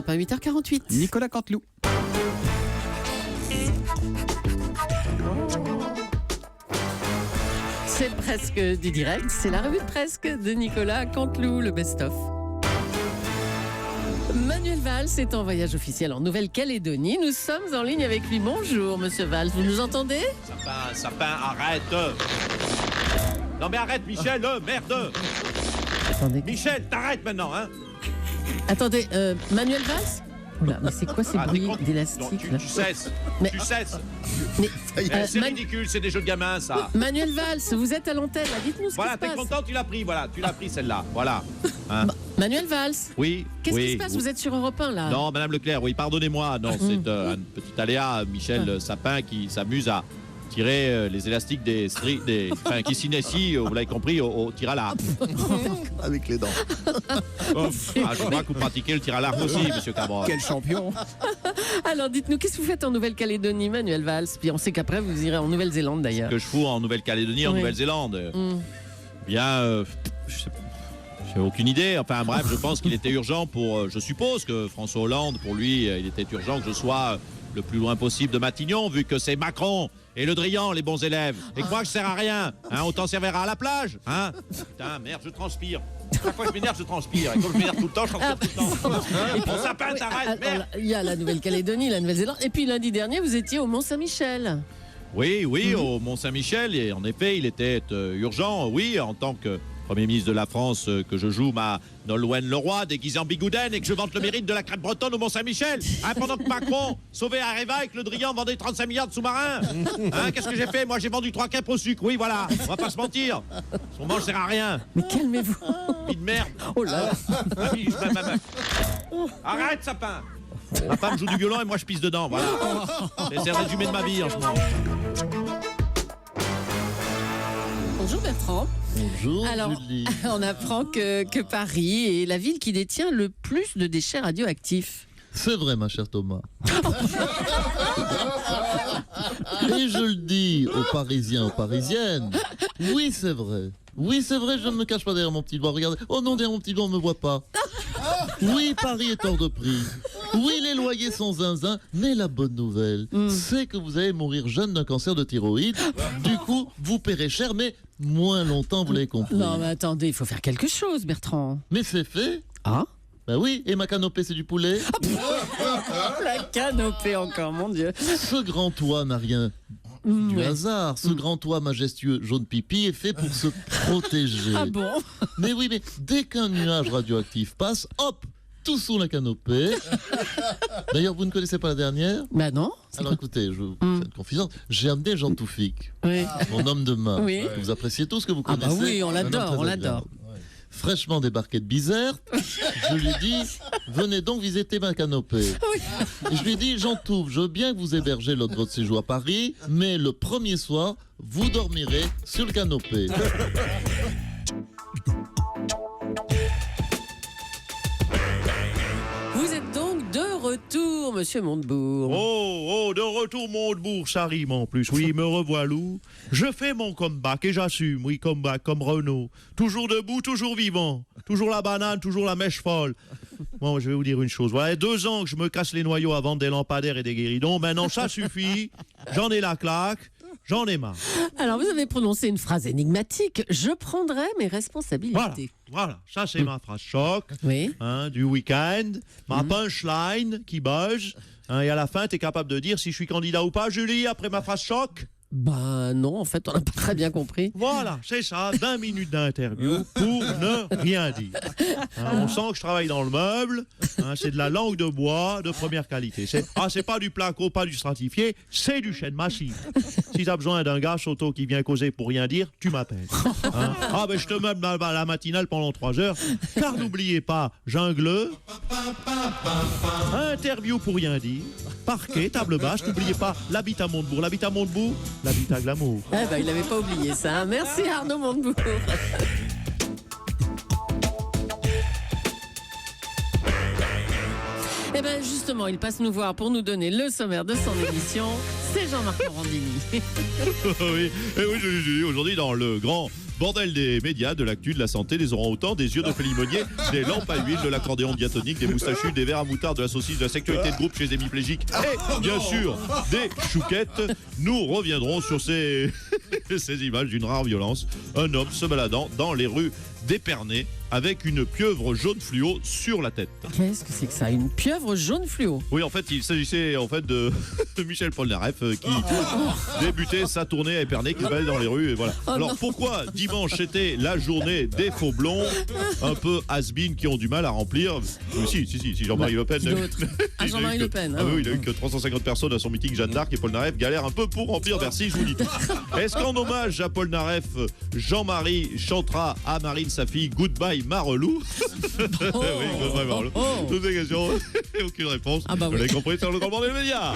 Europe 1, 8h48. Nicolas Canteloup. C'est presque du direct, c'est la revue de presque de Nicolas Canteloup, le best-of. Manuel Valls est en voyage officiel en Nouvelle-Calédonie. Nous sommes en ligne avec lui. Bonjour, monsieur Valls, vous nous entendez ? Sapin, arrête. Non mais arrête, Michel, merde. Attendez. Michel, t'arrêtes maintenant, hein. Attendez, Manuel Valls ? Oula, mais c'est quoi ces bruits d'élastique là ? Tu cesses. Mais- Tu cesses. Mais, C'est Man- ridicule, c'est des jeux de gamins, ça. Manuel Valls, vous êtes à l'antenne, là. Dites-nous ce Voilà, qui t'es se passe. content, tu l'as pris, celle-là, voilà. Hein. Manuel Valls, Oui. qu'est-ce oui, qui se passe ? oui. Vous êtes sur Europe 1 là. Non, Madame Leclerc, oui, pardonnez-moi. Non, c'est un petit aléa. Michel Sapin qui s'amuse à tirer les élastiques qui s'initie, vous l'avez compris, au tir à l'arc. Avec les dents. Je crois que vous pratiquez le tir à l'arc aussi, monsieur Cabrol. Quel champion. Alors dites-nous, qu'est-ce que vous faites en Nouvelle-Calédonie, Manuel Valls ? Puis on sait qu'après vous irez en Nouvelle-Zélande d'ailleurs. Que je fous en Nouvelle-Calédonie, en Oui. Nouvelle-Zélande. Bien, je sais pas. J'ai aucune idée. Enfin bref, je pense qu'il était urgent je suppose que François Hollande, pour lui, il était urgent que je sois le plus loin possible de Matignon, vu que c'est Macron et Le Drian, les bons élèves. Et que moi, je sers à rien. Hein, autant servir à la plage. Hein. Putain, merde, je transpire. Chaque fois que je m'énerve, je transpire. Et comme je m'énerve tout le temps, je transpire tout le temps. Et puis- Mon sapin, t'arrêtes, merde. Il y a la Nouvelle-Calédonie, la Nouvelle-Zélande. Et puis lundi dernier, vous étiez au Mont-Saint-Michel. Oui, au Mont-Saint-Michel. Et en effet, il était urgent, oui, en tant que Premier ministre de la France, que je joue ma Nolwenn Leroy déguisée en bigouden et que je vante le mérite de la crêpe bretonne au Mont-Saint-Michel. Hein, pendant que Macron sauvait Areva avec Le Drian vendait 35 milliards de sous-marins. Hein, qu'est-ce que j'ai fait ? Moi, j'ai vendu 3 crêpes au sucre. Oui, voilà. On va pas se mentir. Son mange sert à rien. Mais calmez-vous. Vie de merde. Oh là. Ah oui, arrête, sapin. Ma femme joue du violon et moi, je pisse dedans. Voilà. C'est le résumé de ma vie en ce moment. Bonjour Bertrand. Bonjour Alors, Julie. on apprend que Paris est la ville qui détient le plus de déchets radioactifs. C'est vrai, ma chère Thomas. Et je le dis aux Parisiens, aux Parisiennes. Oui, c'est vrai. Oui, c'est vrai, je ne me cache pas derrière mon petit doigt. Regardez. Oh non, derrière mon petit doigt, on ne me voit pas. Oui, Paris est hors de prix. Oui, les loyers sont zinzin. Mais la bonne nouvelle, c'est que vous allez mourir jeune d'un cancer de thyroïde. Du coup, vous paierez cher, mais moins longtemps, vous l'avez compris. Non mais attendez, il faut faire quelque chose Bertrand. Mais c'est fait. Ah ? Ben oui, et ma canopée, c'est du poulet. La canopée encore, mon Dieu. Ce grand toit n'a rien du Ouais. hasard. Ce grand toit majestueux jaune pipi est fait pour se protéger. Ah bon ? Mais oui, mais dès qu'un nuage radioactif passe, hop, tout sous la canopée. D'ailleurs, vous ne connaissez pas la dernière ? Bah non. Alors écoutez, je vous fais une confidence. J'ai amené Jean Toufik, Oui. mon homme de main. Oui. Que vous appréciez tous, que vous Ah bah connaissez. oui, on Un homme l'adore, très on agréable. l'adore. Fraîchement débarqué de Bizerte, je lui ai dit, venez donc visiter ma canopée. Et je lui ai dit, Jean Touffe, je veux bien que vous hébergez lors de votre séjour à Paris, mais le premier soir, vous dormirez sur le canopé. Vous êtes donc de retour, monsieur Montebourg. Oh, de retour Montebourg, ça rime en plus. Oui, me revoilà. Je fais mon comeback et j'assume, oui, comeback comme Renault. Toujours debout, toujours vivant. Toujours la banane, toujours la mèche folle. Bon, je vais vous dire une chose. Voilà, 2 ans que je me casse les noyaux à vendre des lampadaires et des guéridons. Maintenant, ça suffit. J'en ai la claque. J'en ai marre. Alors, vous avez prononcé une phrase énigmatique. Je prendrai mes responsabilités. Voilà. Ça, c'est ma phrase choc. Oui. Hein, du week-end, ma punchline qui buzz, hein, et à la fin, tu es capable de dire si je suis candidat ou pas, Julie, après ma phrase choc. Ben non, en fait, on n'a pas très bien compris. Voilà, c'est ça, 20 minutes d'interview pour ne rien dire. Hein, on sent que je travaille dans le meuble, hein, c'est de la langue de bois de première qualité. C'est pas du placo, pas du stratifié, c'est du chêne massif. Si tu as besoin d'un gars auto qui vient causer pour rien dire, tu m'appelles. Hein. Ah ben je te meuble la matinale pendant 3 heures, car n'oubliez pas, jungleux, interview pour rien dire, parquet, table basse, n'oubliez pas l'habitat Montebourg, l'habitat Montebourg, l'habitat glamour. Eh ben, il n'avait pas oublié ça. Hein. Merci Arnaud Montebourg. Eh bien justement, il passe nous voir pour nous donner le sommaire de son émission. C'est Jean-Marc Morandini. Oui, et oui, aujourd'hui dans le grand Bordel des médias, de l'actu, de la santé, des orang-outans, des yeux d'Ophélie Meunier, des lampes à huile, de l'accordéon diatonique, des moustachus, des verres à moutarde, de la saucisse, de la sexualité de groupe chez les hémiplégiques et bien sûr des chouquettes. Nous reviendrons sur ces images d'une rare violence. Un homme se baladant dans les rues d'Épernay avec une pieuvre jaune fluo sur la tête. Qu'est-ce que c'est que ça? Une pieuvre jaune fluo? Oui, en fait, il s'agissait de Michel Polnareff qui débutait sa tournée à Épernay, qui se baladait dans les rues et voilà. Alors non. pourquoi dimanche c'était la journée des faux blonds, un peu has-been qui ont du mal à remplir? Si Jean-Marie Le Pen. Qui d'autre? Ah, Jean-Marie Le Pen. Ah oui, il a eu que 350 personnes à son meeting. Jeanne d'Arc et Polnareff galèrent un peu pour remplir Bercy, je vous dis. Est-ce qu'en hommage à Polnareff, Jean-Marie chantera à Marine sa fille Goodbye Marelou? Oui, Goodbye Marelou. Toutes les questions et aucune réponse. Ah bah Vous oui. l'avez compris sur le Grand Bordel des médias.